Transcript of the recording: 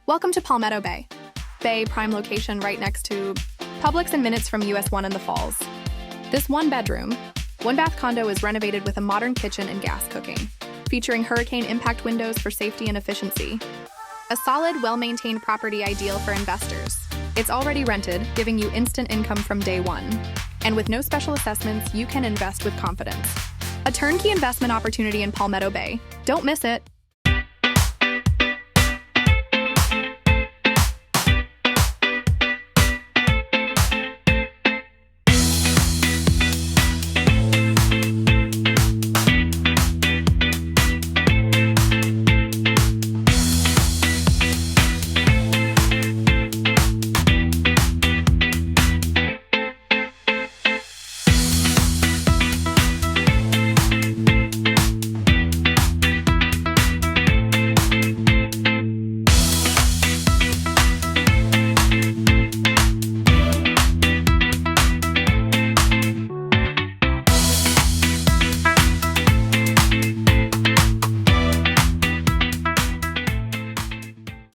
Welcome to Palmetto Bay. Bay prime location right next to Publix and minutes from US 1 in the Falls. This one-bedroom, one-bath condo is renovated with a modern kitchen and gas cooking, featuring hurricane impact windows for safety and efficiency. A solid, well-maintained property ideal for investors. It's already rented, giving you instant income from day one. And with no special assessments, you can invest with confidence. A turnkey investment opportunity in Palmetto Bay. Don't miss it.